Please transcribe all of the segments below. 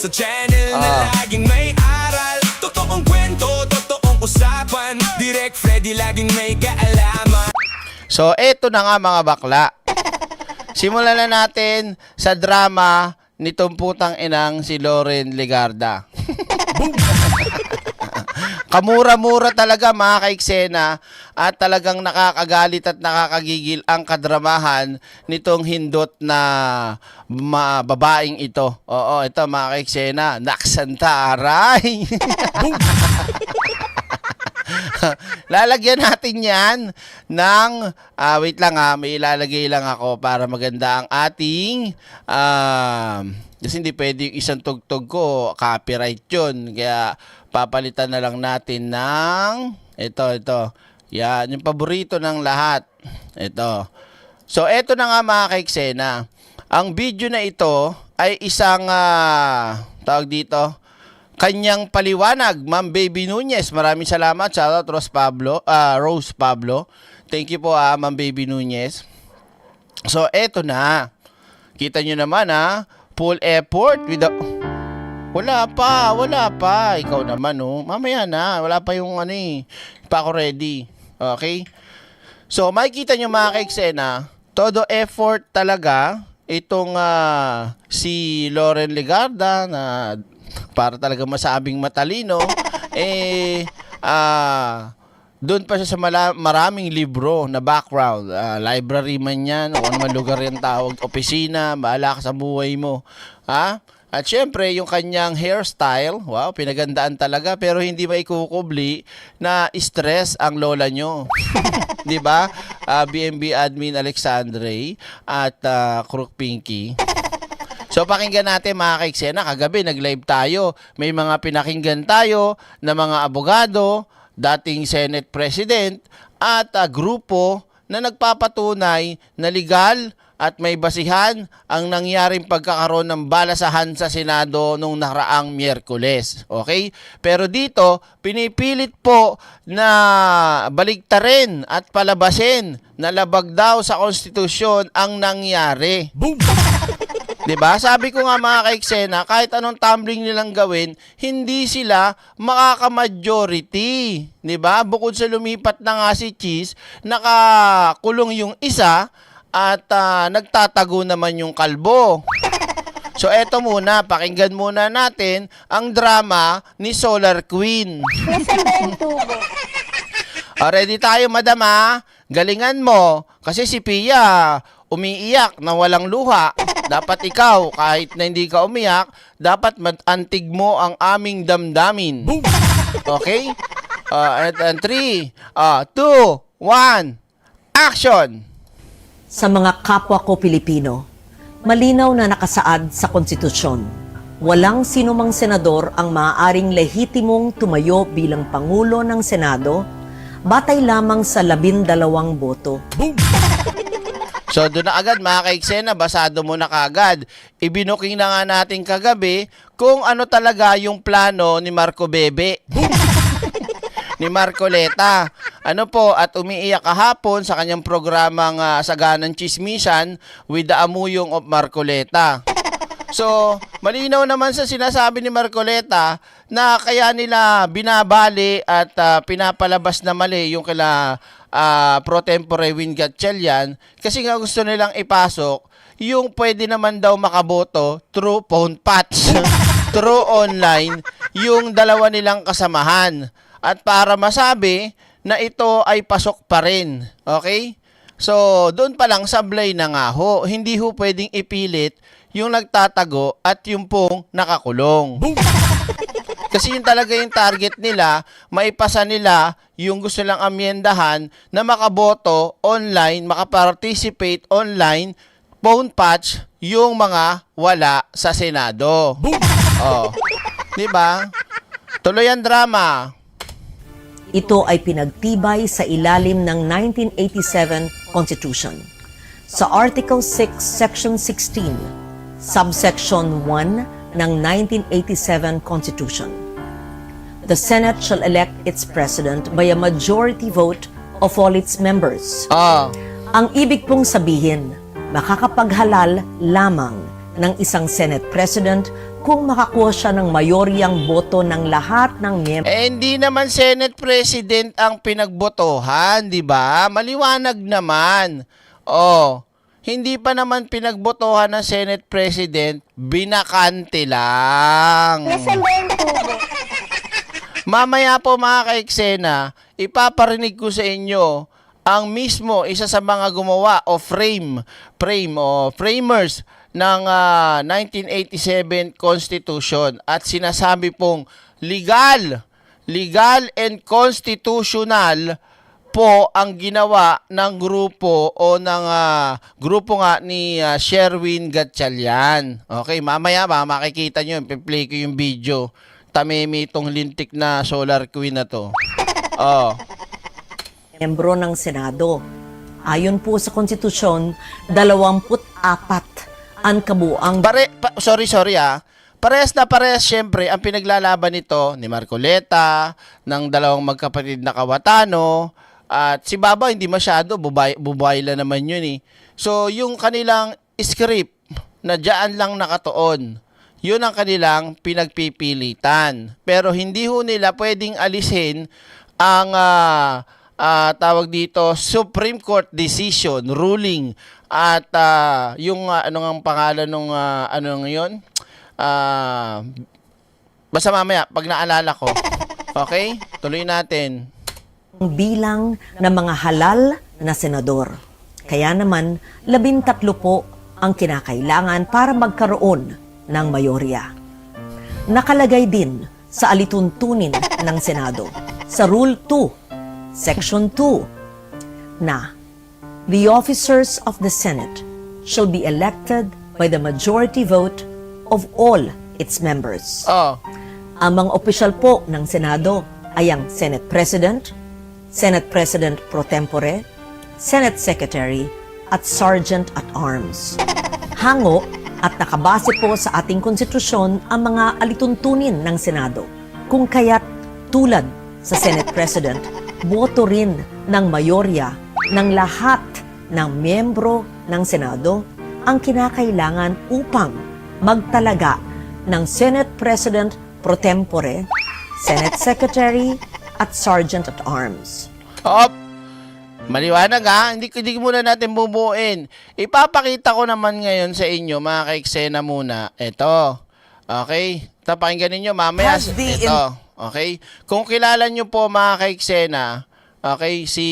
Sa channel na laging may aral, totoong kwento, totoong usapan. Direct Freddy laging may kaalaman. So, eto na nga mga bakla. Simulan na natin sa drama nitong putang inang si Loren Legarda. Kamura-mura talaga mga kaiksena at talagang nakakagalit at nakakagigil ang kadramahan nitong hindot na babaeng ito. Oo, ito mga kaiksena, naksanta aray. Lalagyan natin yan ng, wait lang may ilalagay lang ako para maganda ang ating, kasi hindi pwede yung isang tugtog ko, copyright yun. Kaya papalitan na lang natin ng, ito. Yan, yung paborito ng lahat. Ito. So, ito na nga mga kaiksena. Ang video na ito ay isang, tawag dito, kanyang paliwanag, Ma'am Baby Nunez. Maraming salamat. Shoutout Rose Pablo. Thank you po Ma'am Baby Nunez. So, eto na. Kita nyo naman full effort with the... Wala pa. Ikaw naman mamaya na. Wala pa yung pa ako ready. Okay? So, makikita nyo mga kaiksena, todo effort talaga itong si Loren Legarda na para talaga masabing matalino, doon pa siya sa maraming libro na background, library man yan, o ano man lugar yung tawag, opisina, bahala ka sa buhay mo. At syempre, yung kanyang hairstyle, wow, pinagandaan talaga, pero hindi maikukubli na stress ang lola nyo. Di ba? BNB admin Alexandre at Crook Pinky. So, pakinggan natin mga kaiksena. Kagabi, nag-live tayo. May mga pinakinggan tayo na mga abogado, dating Senate President, at grupo na nagpapatunay na legal at may basihan ang nangyaring pagkakaroon ng balasahan sa Senado nung nakaraang Miyerkules. Okay? Pero dito, pinipilit po na baligtarin at palabasin na labag daw sa konstitusyon ang nangyari. Boom! Diba? Sabi ko nga mga kaiksena, kahit anong tumbling nilang gawin, hindi sila makaka-majority. Diba? Bukod sa lumipat na nga si Cheese, nakakulong yung isa at nagtatago naman yung kalbo. So eto muna, pakinggan muna natin ang drama ni Solar Queen. Ready tayo madam galingan mo. Kasi si Pia umiiyak na walang luha. Dapat ikaw, kahit na hindi ka umiyak, dapat matantig mo ang aming damdamin. Okay? And 3, 2, 1, action! Sa mga kapwa ko Pilipino, malinaw na nakasaad sa konstitusyon, walang sinumang senador ang maaaring lehitimong tumayo bilang Pangulo ng Senado, batay lamang sa 12 boto. So, doon na agad mga kaiksena, basado mo na kaagad. Ibinuking na nga natin kagabi kung ano talaga yung plano ni Marco Bebe. Ni Marcoleta. Ano po, at umiiyak kahapon sa kanyang programang Saganang Chismisan with the Amuyong of Marcoleta. So, malinaw naman sa sinasabi ni Marcoleta na kaya nila binabali at pinapalabas na mali yung kila pro tempore Win Gatchalian kasi nga gusto nilang ipasok yung pwede naman daw makaboto through phone patch, through online, yung dalawa nilang kasamahan. At para masabi na ito ay pasok pa rin. Okay? So, doon pa lang sablay na nga ho. Hindi ho pwedeng ipilit yung nagtatago at yung pong nakakulong. Kasi yun talaga yung target nila, maipasa nila yung gusto lang amyendahan na makaboto online, makaparticipate online, phone patch, yung mga wala sa Senado. Oh. Diba? Tuloy ang drama. Ito ay pinagtibay sa ilalim ng 1987 Constitution. Sa Article 6, Section 16, Subsection 1 ng 1987 Constitution. The Senate shall elect its president by a majority vote of all its members. Ang ibig pong sabihin, makakapaghalal lamang ng isang Senate President kung makakuha siya ng mayoryang boto ng lahat ng miyembro Hindi naman Senate President ang pinagbotohan, di ba? Maliwanag naman. Oh, hindi pa naman pinagbotohan ng Senate President, binakante lang. Nasaan ba yung tubo? Mamaya po mga ka-eksena, ipaparinig ko sa inyo ang mismo isa sa mga gumawa o framers ng 1987 Constitution at sinasabi pong legal and constitutional po ang ginawa ng grupo o ng grupo nga ni Sherwin Gatchalian. Okay, mamaya makikita nyo, i-play ko yung video. Tamimi itong lintik na solar queen na to. Oh. miyembro ng Senado. Ayon po sa konstitusyon, 24 ang kabuang Sorry Parehas na parehas syempre ang pinaglalaban nito ni Marcoleta, ng dalawang magkapatid na Kawatano, at si Baba hindi masyado, bubayla naman yun eh. So yung kanilang script na dyan lang nakatuon, yun ang kanilang pinagpipilitan. Pero hindi ho nila pwedeng alisin ang tawag dito Supreme Court decision, ruling, at yung ano ang pangalan nung ano ngayon? Basta mamaya pag naalala ko. Okay? Tuloy natin. bilang ng mga halal na senador. Kaya naman, 13 po ang kinakailangan para magkaroon ng mayorya. Nakalagay din sa alituntunin ng Senado sa Rule 2, Section 2, na the officers of the Senate shall be elected by the majority vote of all its members. Oh. Ang mga opisyal po ng Senado ay ang Senate President, Senate President pro tempore, Senate Secretary, at Sergeant at Arms. Hango at nakabase po sa ating konstitusyon ang mga alituntunin ng Senado. Kung kaya't tulad sa Senate President, boto rin ng mayorya ng lahat ng miyembro ng Senado ang kinakailangan upang magtalaga ng Senate President pro tempore, Senate Secretary, at Sergeant at Arms. Hop! Maliwanag ha, hindi muna natin bubuuin. Ipapakita ko naman ngayon sa inyo, mga ka-eksena muna. Ito. Okay? Ito, pakinggan ninyo mamaya. Ito. Okay? Kung kilala nyo po mga ka-eksena, okay, si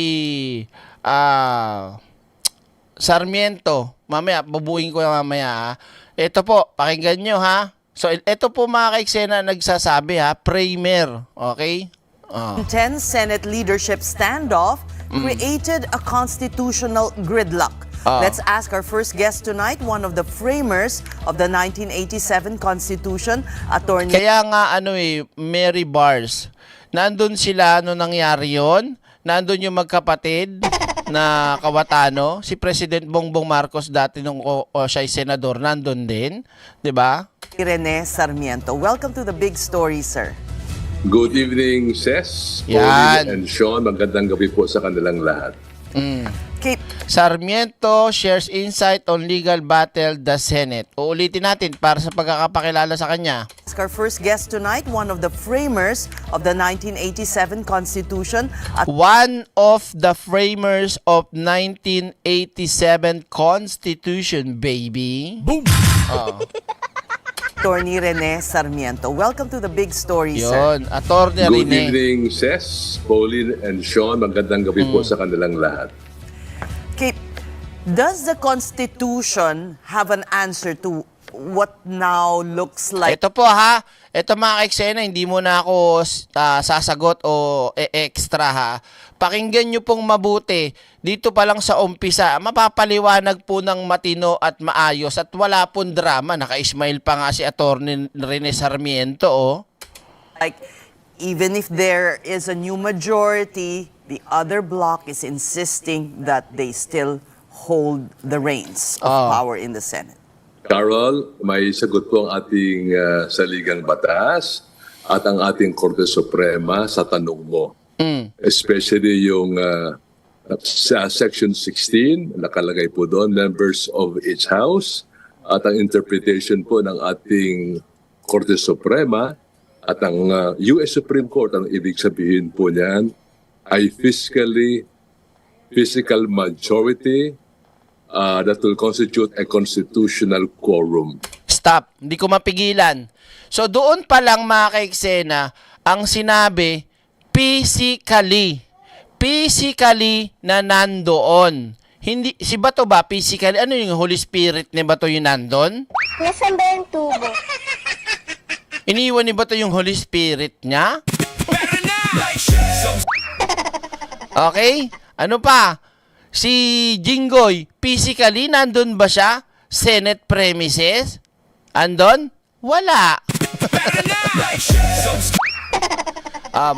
Sarmiento. Mamaya, bubuin ko mamaya ha. Ito po, pakinggan nyo ha. So, ito po mga ka-eksena nagsasabi ha, Premier. Okay? 10 Senate leadership standoff created a constitutional gridlock. Let's ask our first guest tonight, one of the framers of the 1987 Constitution, Attorney Kaya nga Mary Bars, nandun sila nung nangyari yon, nandun yung magkapatid na Kawatano, si President Bongbong Marcos dati nung siya'y senador, nandun din, di ba? Rene Sarmiento. Welcome to the big story, sir. Good evening, Ses, Yan. Pauline, and Sean. Magandang gabi po sa kanilang lahat. Okay, Sarmiento shares insight on legal battle the Senate. Uulitin natin para sa pagkakapakilala sa kanya. ask our first guest tonight, one of the framers of the 1987 Constitution, One of the framers of 1987 Constitution, baby. Boom! Attorney Rene Sarmiento. Welcome to the big story, sir. Yun, Attorney Good Rene. evening, Ses, Pauline, and Sean. Magandang gabi po sa kanilang lahat. Okay, does the Constitution have an answer to what now looks like Ito po ha, ito mga ka-eksena, hindi mo na ako sasagot o extra ha. Pakinggan nyo pong mabuti. Dito pa lang sa umpisa, mapapaliwanag po ng matino at maayos at wala pong drama. Naka-smile pa nga si Atty. Rene Sarmiento, oh. like even if there is a new majority, the other bloc is insisting that they still hold the reins of power in the Senate. Carol, may sagot po ang ating saligang batas at ang ating Korte Suprema sa tanong mo. Especially yung sa Section 16, nakalagay po doon, members of each house, at ang interpretation po ng ating Korte Suprema at ang US Supreme Court, ang ibig sabihin po niyan ay physical majority that will constitute a constitutional quorum. Stop. Hindi ko mapigilan. So doon pa lang mga ka-eksena, ang sinabi, physically. Physically na nandoon. Hindi, si Bato ba, physically, ano yung Holy Spirit ni Bato yung nandun? Nasaan ba yung tubo? Iniwan ni Bato yung Holy Spirit niya? Okay? Ano pa? Si Jinggoy, physically, nandun ba siya? Senate premises? Andon? Wala.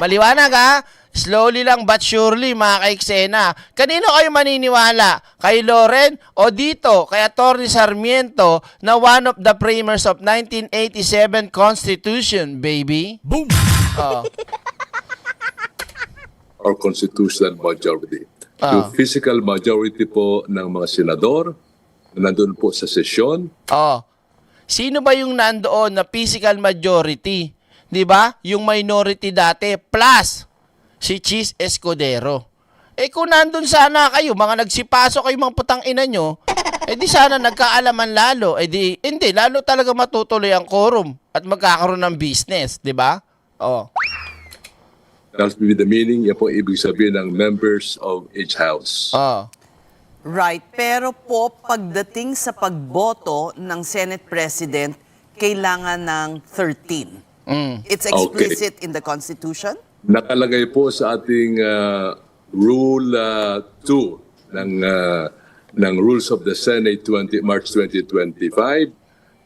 Maliwanag ha? Slowly lang but surely mga ka-eksena. Kanino kayo maniniwala? Kay Loren o dito kay Atty. Sarmiento na one of the framers of 1987 Constitution, baby? Boom! Or constitutional majority. Yung physical majority po ng mga senador na nandun po sa sesyon. Sino ba yung nandoon na physical majority? 'Di ba? Yung minority dati plus si Chis Escudero. Kung nandun sana kayo, mga nagsipaso kayo mga putang ina nyo, di sana nagkaalaman lalo. Hindi, lalo talaga matutuloy ang quorum at magkakaroon ng business, di ba? That's with the meaning, yan po ibig sabihin ng members of each house. Right, pero po pagdating sa pagboto ng Senate President, kailangan ng 13. It's explicit in the Constitution? Nakalagay po sa ating Rule 2 ng Rules of the Senate March 2025.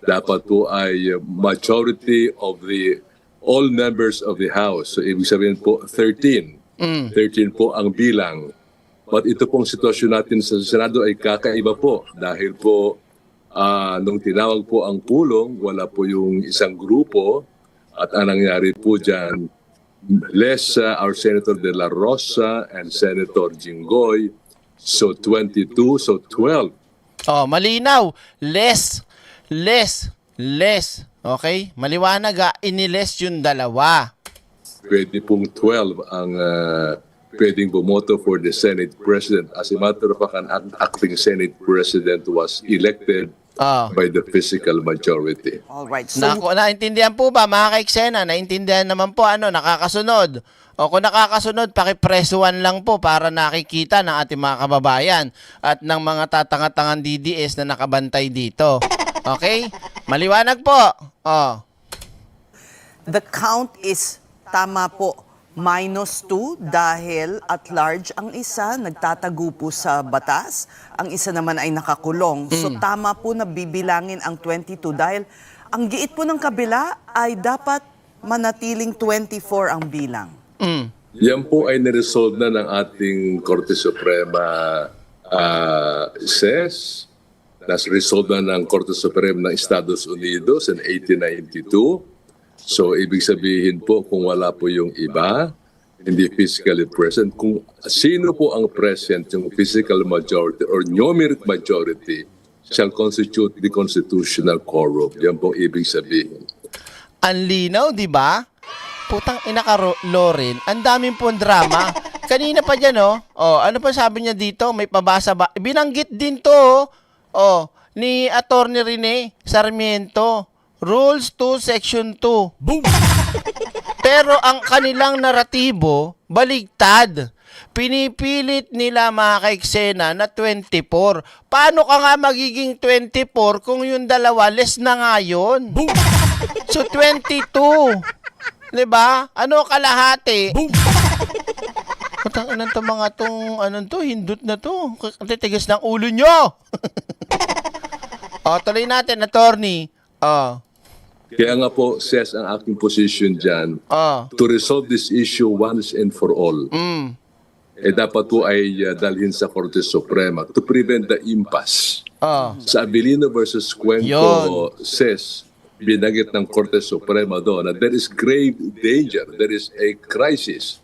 Dapat po ay majority of all members of the House. So ibig sabihin po 13. 13 po ang bilang. But ito pong sitwasyon natin sa Senado ay kakaiba po dahil po nung tinawag po ang pulong, wala po yung isang grupo at ang nangyari po dyan, less our Senator De La Rosa and Senator Jinggoy, so 22, so 12. Malinaw. Less. Okay? Maliwanag iniles yung dalawa. Pwede pong 12 ang pwedeng bumoto for the Senate President. As a matter of fact, an acting Senate President was elected by the physical majority. All right. So, Naintindihan po ba mga ka-eksena? Naintindihan naman po nakakasunod. O kung nakakasunod, pakipresuan lang po para nakikita ng ating mga kababayan at ng mga tatanga-tangang DDS na nakabantay dito. Okay? Maliwanag po. the count is tama po. -2 dahil at large ang isa nagtatago po sa batas, ang isa naman ay nakakulong. So tama po na bibilangin ang 22 dahil ang giit po ng kabila ay dapat manatiling 24 ang bilang. Yan po ay niresolve na ng ating Korte Suprema SES. Nas-resolve na ng Korte Suprema ng Estados Unidos in 1892. So, ibig sabihin po, kung wala po yung iba, hindi physically present, kung sino po ang present, yung physical majority or numeric majority, shall constitute the constitutional quorum. Yan po ibig sabihin. Ang linaw, di ba? Putang ina ka, Loren. Ang daming pong drama. Kanina pa dyan, ano pa sabi niya dito? May pabasa ba? Binanggit din to, ni Atty. Rene Sarmiento. Rules 2, Section 2. Boom! Pero ang kanilang naratibo, baligtad. Pinipilit nila mga kaiksena na 24. Paano ka nga magiging 24 kung yung dalawa, less na nga yun? Boom! So 22. Diba? Ano kalahati? Boom! Matang inan to mga tong, hindot na to. Titigas ng ulo nyo. Tuloy natin, attorney. Kaya nga po, says ang aking position dyan, to resolve this issue once and for all, dapat po ay dalhin sa Korte Suprema to prevent the impasse. Sa Abilino versus Cuenco says, binanggit ng Korte Suprema doon na there is grave danger, there is a crisis.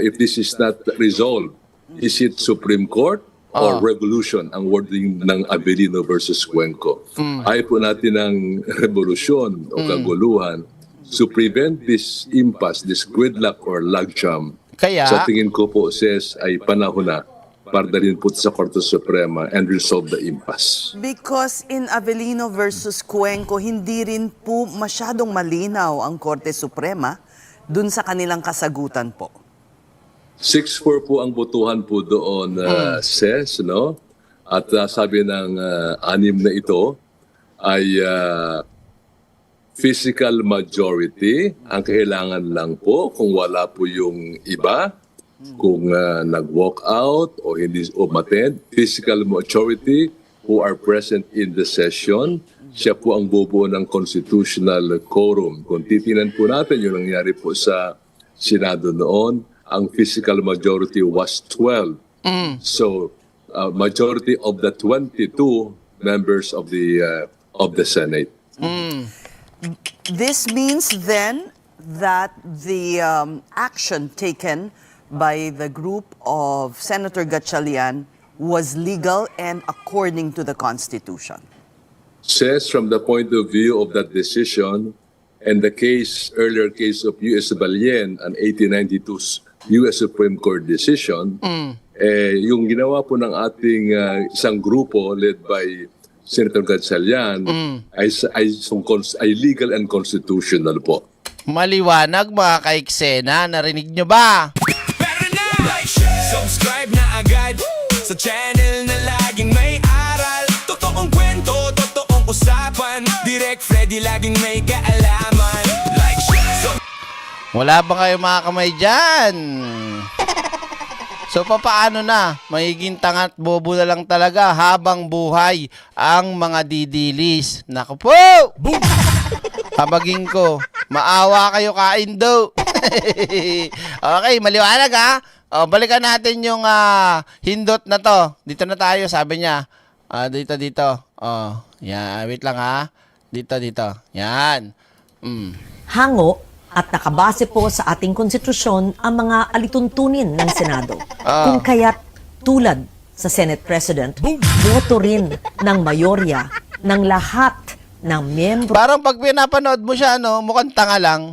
If this is not resolved, is it Supreme Court or revolution ang wording ng Avelino versus Cuenco. Ayaw po natin ng revolusyon o kaguluhan to prevent this impasse, this gridlock or logjam. Kaya, Sa tingin ko po, Ses, ay panahon na para dalhin po sa Korte Suprema and resolve the impasse. Because in Avelino versus Cuenco, hindi rin po masyadong malinaw ang Korte Suprema dun sa kanilang kasagutan po. 6-4 po ang botohan po doon, Ses, no? At sabi ng anim na ito ay physical majority. Ang kailangan lang po kung wala po yung iba, kung nag-walk out o hindi umattend, physical majority who are present in the session, siya po ang bubuo ng constitutional quorum. Kung titinan po natin yung nangyari po sa Senado noon, ang physical majority was 12. So, majority of the 22 members of the Senate. This means then that the action taken by the group of Senator Gatchalian was legal and according to the Constitution. Says from the point of view of that decision and the earlier case of U.S. Balien, an 1892 U.S. Supreme Court decision, yung ginawa po ng ating isang grupo led by Senator Gatchalian ay legal and constitutional po. maliwanag mga kaiksena. Narinig nyo ba? Pero na, like, share, subscribe na agad sa channel na laging may aral. Totoong kwento, totoong usapan. Direct Freddy laging may kaalaman. Like, share, Wala ba kayo mga kamay dyan? So papaano na? Magiging tangat bobo na lang talaga habang buhay ang mga didilis. Naku po! Habagin ko. Maawa kayo kaindo. Okay, maliwanag ha. O, balikan natin yung hindot na to. Dito na tayo, sabi niya. Dito. Yan, wait lang ha. Dito. Yan. Hango at nakabase po sa ating konstitusyon ang mga alituntunin ng Senado. Kung kaya't tulad sa Senate President, boto rin ng mayorya ng lahat ng miyembro. Parang pag pinapanood mo siya, mukhang tanga lang.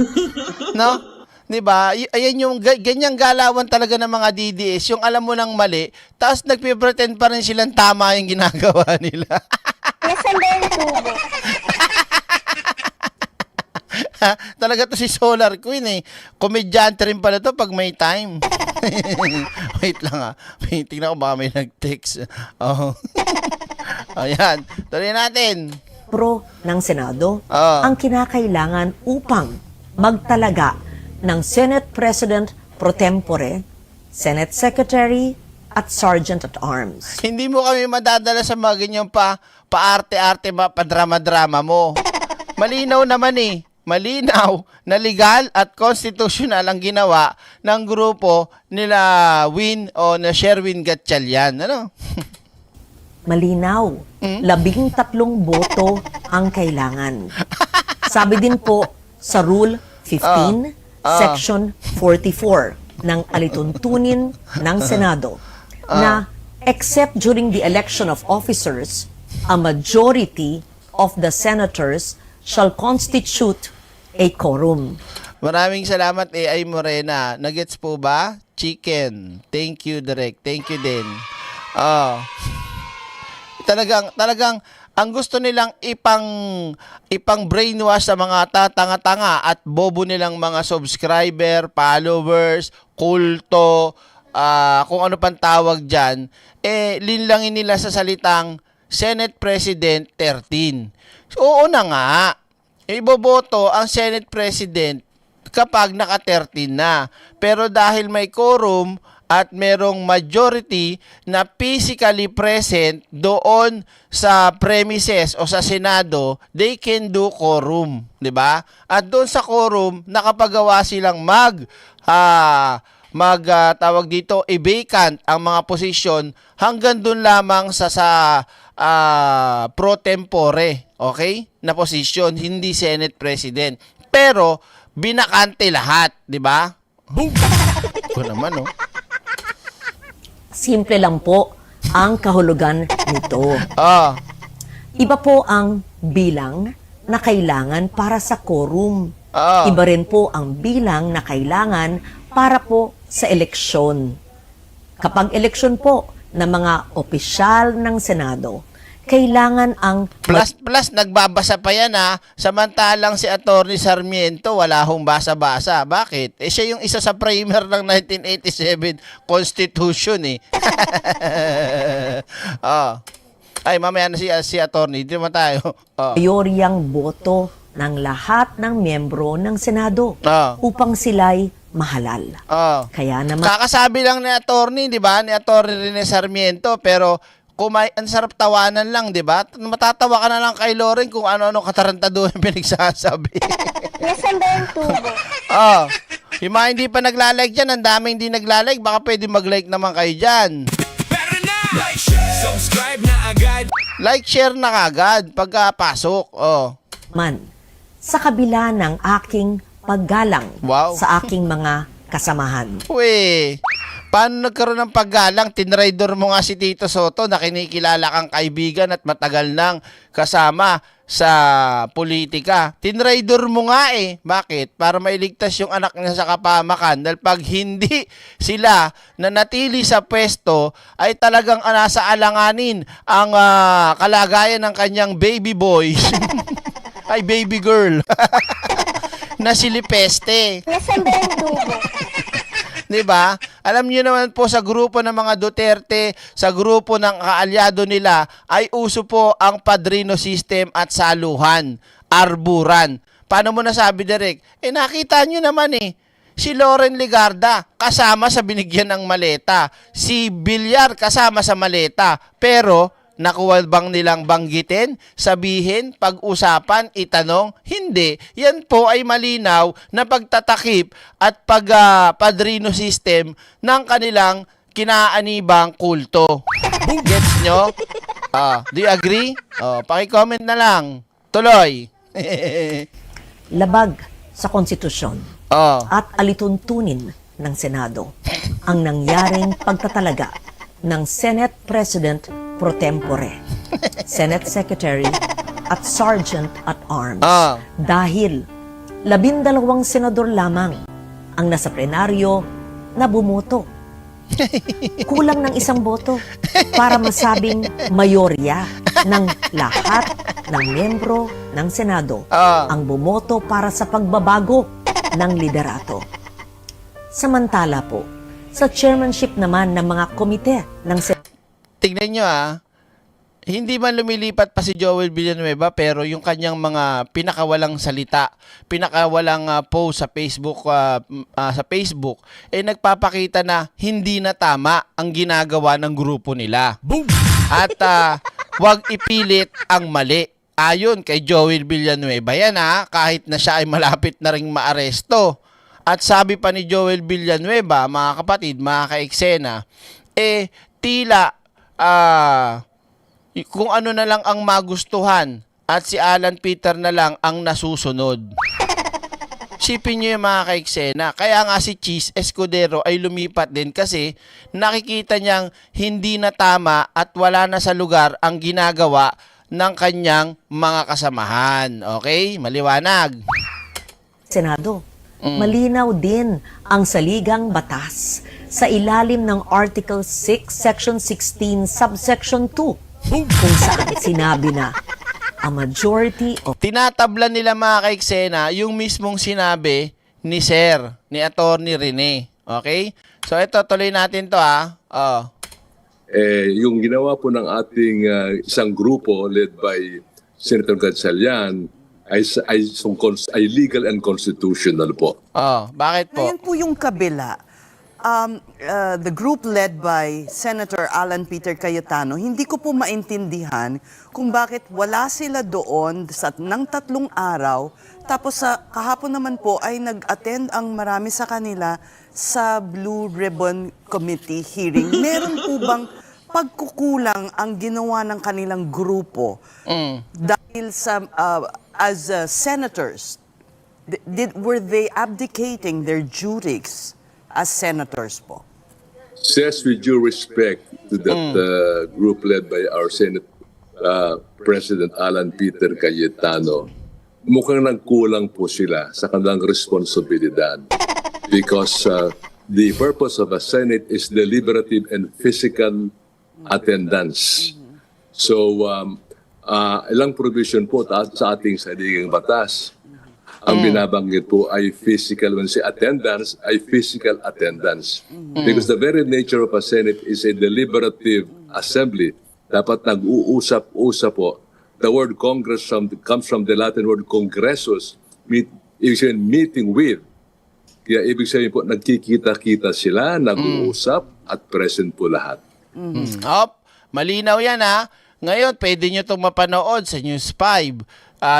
No? 'Di ba? Ayan yung ganyang galawan talaga ng mga DDS, yung alam mo nang mali, tapos nagpe-pretend pa rin silang tama yung ginagawa nila. Nasaan ba yung tubo? Talaga to si Solar Queen eh. Komedyante rin pala to pag may time. Wait lang tingnan ko baka may nag-text. Ayan. Tuloy natin. ng Senado ang kinakailangan upang magtalaga ng Senate President pro tempore, Senate Secretary at Sergeant at Arms. Hindi mo kami madadala sa mga ganyang paarte-arte, padrama-drama mo. Malinaw naman eh. Malinaw na legal at constitutional ang ginawa ng grupo nila Win o na Sherwin Gatchalian. Ano? Malinaw, 13 boto ang kailangan. Sabi din po sa Rule 15, Section 44 ng alituntunin ng Senado na except during the election of officers, a majority of the senators shall constitute a quorum. Maraming salamat AI Morena. Nagets po ba? Chicken. Thank you, Direk. Thank you din. Talagang ang gusto nilang ipang brainwash sa mga tatanga-tanga at bobo nilang mga subscriber, followers, kulto, kung ano pang tawag dyan, linlangin nila sa salitang Senate President 13. So, oo na nga, iboboto ang Senate President kapag naka-13 na. Pero dahil may quorum at merong majority na physically present doon sa premises o sa Senado, they can do quorum, 'di ba? At doon sa quorum, nakapagawa silang tawag dito, i-vacant ang mga posisyon hanggang doon lamang sa pro tempore, okay? Na posisyon, hindi Senate President. Pero binakante lahat, 'di ba? Boom. Ko naman, Simple lang po. ang kahulugan nito. Oh. Iba po ang bilang na kailangan para sa quorum. Oo. Iba rin po ang bilang na kailangan para po sa eleksyon. Kapag eleksyon po ng mga opisyal ng Senado, kailangan ang Plus, nagbabasa pa yan ha. Samantalang si Atty. Sarmiento, wala hong basa-basa. Bakit? Eh, siya yung isa sa primer ng 1987 Constitution eh. Oh. Ay, mamaya na si Atty. Di naman tayo. Oh. mayoryang boto ng lahat ng miyembro ng Senado Oh. upang sila'y mahalal. Oh. Kaya naman Kakasabi lang ni attorney, 'di ba? Ni Atty. Rene Sarmiento, pero ang sarap tawanan lang, 'di ba? Matatawa ka na lang kay Loren kung ano-ano katarantado yung pinagsasabi. Nasaan ba yung tubo? Oh. Yung mga hindi pa nagla-like dyan, ang daming hindi nagla-like, baka pwede mag-like naman kayo dyan. Pero na! Like, share, subscribe na agad. Like, share na kagad pagkapasok. Oh. sa kabila ng aking paggalang Wow. sa aking mga kasamahan. Uy, paano nagkaroon ng paggalang? Tinraidor mo nga si Tito Soto na kinikilala kang kaibigan at matagal nang kasama sa politika. Tinraidor mo nga eh. Bakit? Para mailigtas yung anak niya sa kapamakan. Dahil pag hindi sila nanatili sa pwesto, ay talagang nasa alanganin ang kalagayan ng kanyang baby boy. Ay, baby girl. Na si Lipeste. Nasaan ba yung tubo? 'Di ba? Alam niyo naman po sa grupo ng mga Duterte, sa grupo ng kaalyado nila ay uso po ang padrino system at saluhan, arburan. Paano mo nasabi, Derek? Eh nakita niyo naman eh. Si Loren Legarda kasama sa binigyan ng maleta. Si Villar kasama sa maleta. Pero nakuha bang nilang banggitin, sabihin, pag-usapan, itanong? Hindi. Yan po ay malinaw na pagtatakip at padrino system ng kanilang kinaanibang kulto. Gets nyo? Do you agree? Paki-comment na lang. Tuloy. Labag sa konstitusyon at alituntunin ng Senado ang nangyaring pagtatalaga ng Senate President pro tempore, Senate Secretary at Sergeant at Arms dahil 12 senador lamang ang nasa plenaryo na bumoto. Kulang ng isang boto para masabing mayorya ng lahat ng miyembro ng Senado ang bumoto para sa pagbabago ng liderato. Samantala po, sa chairmanship naman ng mga komite ng Tignan nyo hindi man lumilipat pa si Joel Villanueva pero yung kanyang mga pinakawalang salita, pinakawalang post sa Facebook nagpapakita na hindi na tama ang ginagawa ng grupo nila. Boom! At wag ipilit ang mali. Ayon kay Joel Villanueva yan kahit na siya ay malapit na ring maaresto. At sabi pa ni Joel Villanueva, mga kapatid, mga ka-eksena, tila kung ano na lang ang magustuhan at si Alan Peter na lang ang nasusunod. Sipin nyo yung mga ka-eksena. Kaya nga si Cheese Escudero ay lumipat din kasi nakikita niyang hindi na tama at wala na sa lugar ang ginagawa ng kanyang mga kasamahan. Okay? Maliwanag. Senado. Malinaw din ang saligang batas sa ilalim ng Article 6, Section 16, Subsection 2, kung saan sinabi na a majority of... Tinatablan nila mga ka-eksena yung mismong sinabi ni Sir, ni Atty. Rene. Okay? So ito, tuloy natin to Yung ginawa po ng ating isang grupo led by Senator Gatchalian ay legal and constitutional po. Bakit po? Ngayon po yung kabila. The group led by Senator Alan Peter Cayetano, hindi ko po maintindihan kung bakit wala sila doon ng 3 araw. Tapos sa kahapon naman po ay nag-attend ang marami sa kanila sa Blue Ribbon Committee hearing. Meron po bang pagkukulang ang ginawa ng kanilang grupo dahil sa as senators? Were they abdicating their duties as senators po? says with due respect to that group led by our Senate President Alan Peter Cayetano, mukhang nagkulang po sila sa kanilang responsibilidad because the purpose of a Senate is deliberative and physical attendance. So, ilang provision po sa ating saligang batas. Ang binabanggit po ay physical, when say attendance, ay physical attendance. Because the very nature of a Senate is a deliberative assembly. Dapat nag-uusap-usap po. The word Congress comes from the Latin word congressus, ibig sabihin meeting with. Kaya ibig sabihin po, nagkikita-kita sila, nag-uusap, at present po lahat. Malinaw yan ha. Ngayon, pwede nyo itong mapanood sa News 5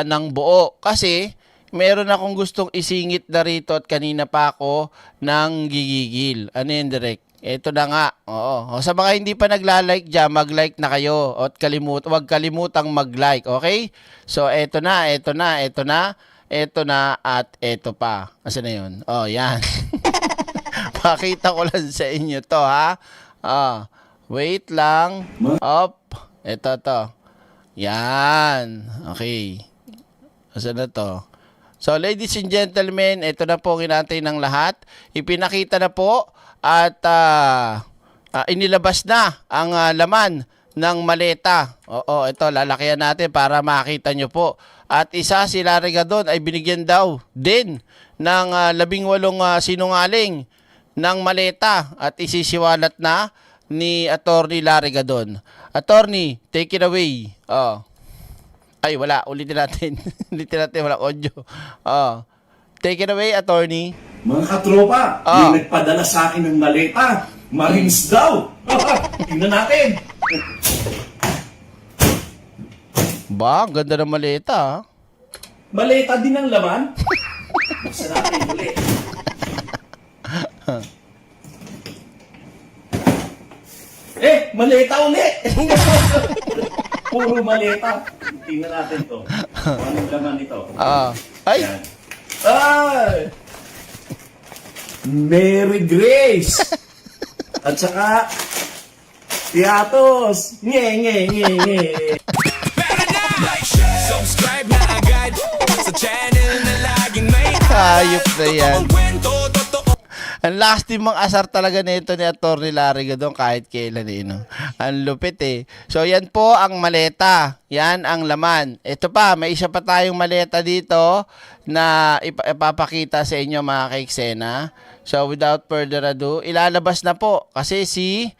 ng buo. Kasi, meron akong gustong isingit na rito at kanina pa ako nang gigigil. Ano yun, Direk? Ito na nga. Oo. O, sa mga hindi pa nagla-like dyan, mag-like na kayo. At huwag kalimutang mag-like. Okay? So, eto na, at eto pa. Asa na yun? Oh, yan. Pakita ko lang sa inyo to, ha? Wait lang. Up. Ito to. Yan. Okay. Asa na to? So, ladies and gentlemen, ito na po kinantay ng lahat. Ipinakita na po at inilabas na ang laman ng maleta. Oo, ito, lalakihan natin para makita nyo po. At isa si Larry Gadon ay binigyan daw din ng 18 sinungaling ng maleta at isisiwalat na ni Attorney Larry Gadon. Attorney, take it away. Ay, wala. Ulitin natin. Walang audio. Take it away, Attorney. Mga katropa, yung nagpadala sa akin ng maleta, Marines daw. Tingnan natin. Ba, ang ganda ng maleta, ha? Maleta din ang laman. Buksan natin ulit. Maleta ulit. Puro maleta. Tingnan natin to. Anong laman nito? Ay! Yan. Ay! Mary Grace! At saka, Tiatos! Nye. Pero na! Like, share, subscribe na agad sa channel na laging may Hayop na yan. totoong kwento, totoong Ang lasting mang asar talaga nito ni Attorney Larry Gadon kahit kailan Ang lupit eh. So yan po ang maleta. Yan ang laman. Ito pa, may isa pa tayong maleta dito na ipapakita sa inyo mga kaiksena. So without further ado, ilalabas na po kasi si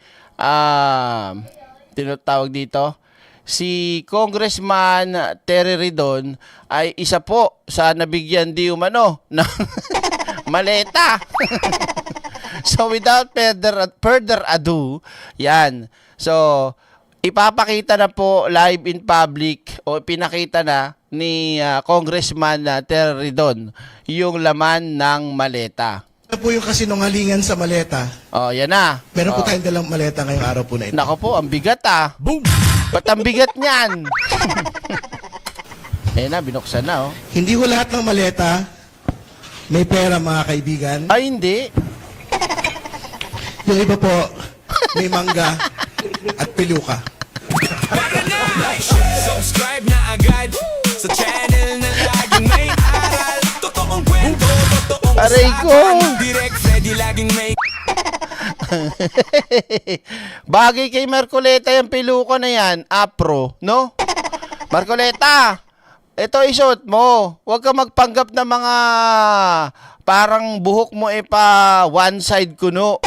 tinatawag dito si Congressman Terry Ridon ay isa po sa nabigyan di umano ng maleta. So without further ado, yan. So ipapakita na po live in public o pinakita na ni Congressman Terry Ridon yung laman ng maleta. Ano po yung kasinungalingan sa maleta? Oh, yan na. Meron po tayong dalang maleta ngayong araw po na ito. Nako po, ang bigat Boom! Ba't ang bigat niyan? Ayun na, binuksan na Hindi ko lahat ng maleta may pera mga kaibigan. Ay, hindi. Yung iba po may mangga at piluka. Para na! Like, share, subscribe na agad sa channel na laging may aral. Totoong kwento, totoong Aray ko! usapan. Direct Freddy laging may Bagay kay Marcoleta yung piluko na yan. Apro, no? Marcoleta, ito isuot mo. Huwag ka magpanggap na mga parang buhok mo pa one side kuno.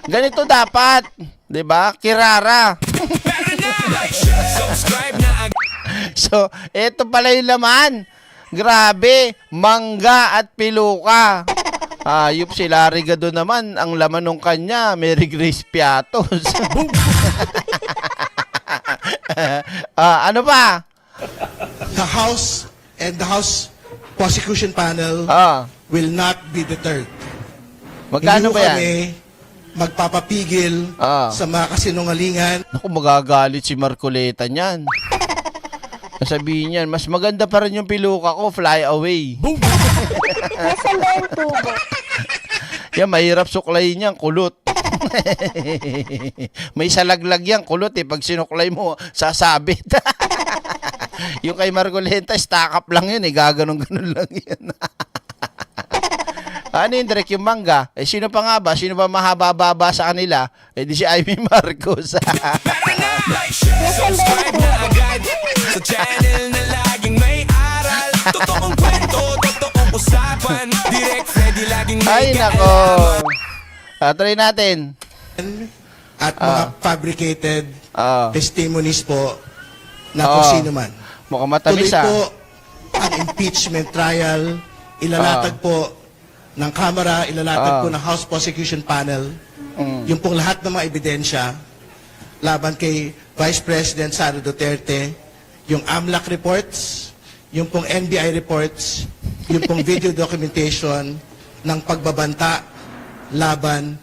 Ganito dapat. 'Di ba? Kirara. Para na! Like, share, subscribe na agad. So, ito pala yung laman. Grabe, mangga at piluka. Ayup si Larry Gadon naman, ang laman nung kanya, Mary Grace Piatos. Ano pa? The House and the House Prosecution Panel will not be deterred. Magkano Hindi ba po yan? kami magpapapigil sa mga kasinungalingan. Naku, magagalit si Marcoleta niyan. Sabihin niyan, mas maganda pa rin yung piluka ko, fly away. Nasaan ba yung tubo? Yan, mahirap suklayin yan, kulot. May salaglag yan, kulot eh. Pag sinuklay mo, sasabit. Yung kay Marcoleta, stack up lang yun eh. Gaganon-ganon lang yan. Ano yung direct yung mangga? Eh, sino pa nga ba? Sino ba mahaba-baba sa kanila? Eh, di si Amy Marcos. Tara na! Subscribe na agad sa channel na laging may aral. Totoong kwento, totoong usapan. Direct Freddy laging may Ay, nako. Try natin. At mga fabricated testimonies po na kung sino man. Mukhang matamis Tuloy po ang impeachment trial. Ilalatag po ng Kamara, ilalatag po ng House Prosecution Panel yung pong lahat ng mga ebidensya laban kay Vice President Sara Duterte, yung AMLAC reports, yung pong NBI reports, yung pong video documentation ng pagbabanta laban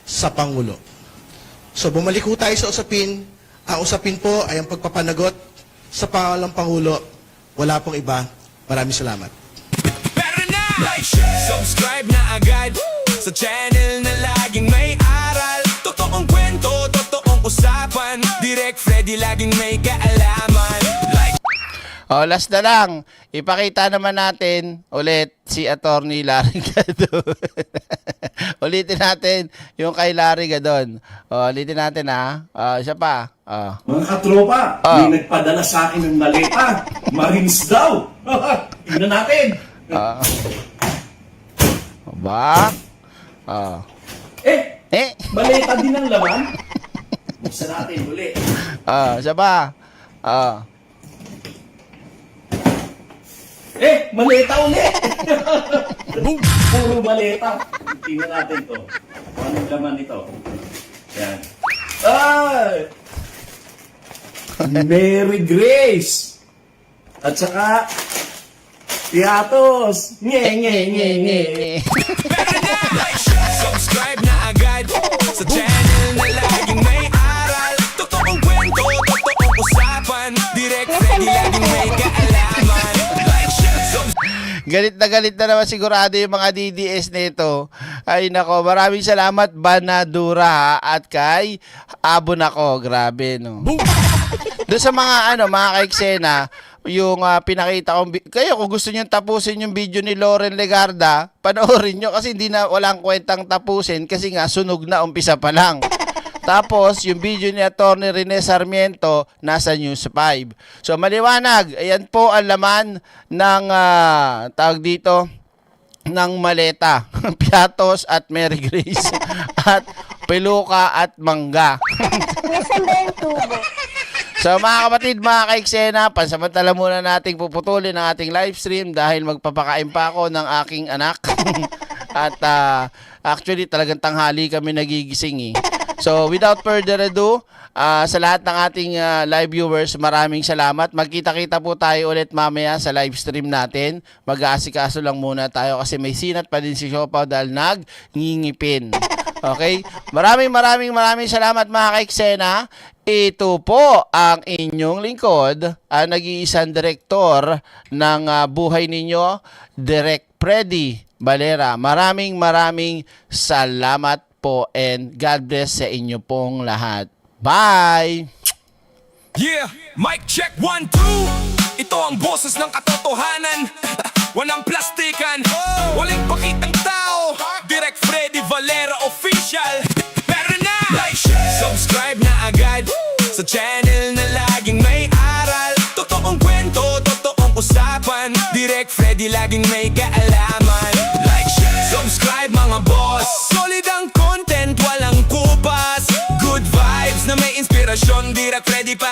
sa Pangulo. So bumalik po tayo sa usapin. Ang usapin po ay ang pagpapanagot sa pangalang Pangulo. Wala pong iba. Maraming salamat. Tara na! Subscribe na agad sa channel na laging may aral. Totoong kwento, totoong usapan. Direct Freddy laging may kaalaman. Like Last na lang. Ipakita naman natin ulit si Attorney Larry Gadon. Ulitin natin yung kay Larry Gadon. Ulitin natin ha. Siya pa. Mga katropa, may nagpadala sa akin ng maleta. Marines daw. Tingnan natin. Ba? Maleta din ang laman. Buksan natin uli. Siya pa. Maleta ulit. Puro maleta. Tingnan natin to. Anong laman ito? Yan. Ay! Mary Grace! At saka, Piatos! Nye. subscribe na agad sa channel na laging may aral. Totoong kwento, totoong usapan. Direct Freddy laging may kaalaman. Like, share, Galit na naman sigurado yung mga DDS nito. Ay nako, maraming salamat Banadura at kay Abon ako. Grabe no. Doon sa mga mga kaiksena, yung pinakita kong kayo kung gusto niyo tapusin yung video ni Loren Legarda, panoorin niyo kasi walang kwentang tapusin kasi nga sunog na umpisa pa lang. Tapos, yung video ni Atty. Rene Sarmiento, nasa News 5. So, maliwanag. Ayan po ang laman ng, tawag dito, ng maleta. Piatos at Mary Grace. At peluka at mangga. Nasaan ba yung tubo? So, mga kapatid, mga kaiksena, pansamantala muna nating puputulin ang ating live stream dahil magpapakain pa ako ng aking anak. At, actually, talagang tanghali kami nagigising eh. So, without further ado, sa lahat ng ating live viewers, maraming salamat. Magkita-kita po tayo ulit mamaya sa live stream natin. Mag-aasikaso lang muna tayo kasi may sinat pa din si Siopaw dahil nag-ngingipin. Okay? Maraming salamat mga kaiksena. Ito po ang inyong lingkod, ang nag-iisang direktor ng buhay ninyo, Direct Freddy Valera. Maraming salamat po and God bless sa inyo pong lahat. Bye! Yeah, mic check 1, 2. Ito ang boses ng katotohanan. Walang plastikan, walang pakitang tao. Direct Freddy Valera Official. Pero na! Subscribe na agad sa channel na laging may aral. Totoong kwento, totoong usapan. Direct Freddy laging may kaalaman. Like, share, subscribe mga boss. Solid ang content, walang kupas. Good vibes na may inspirasyon. Direct Freddy pa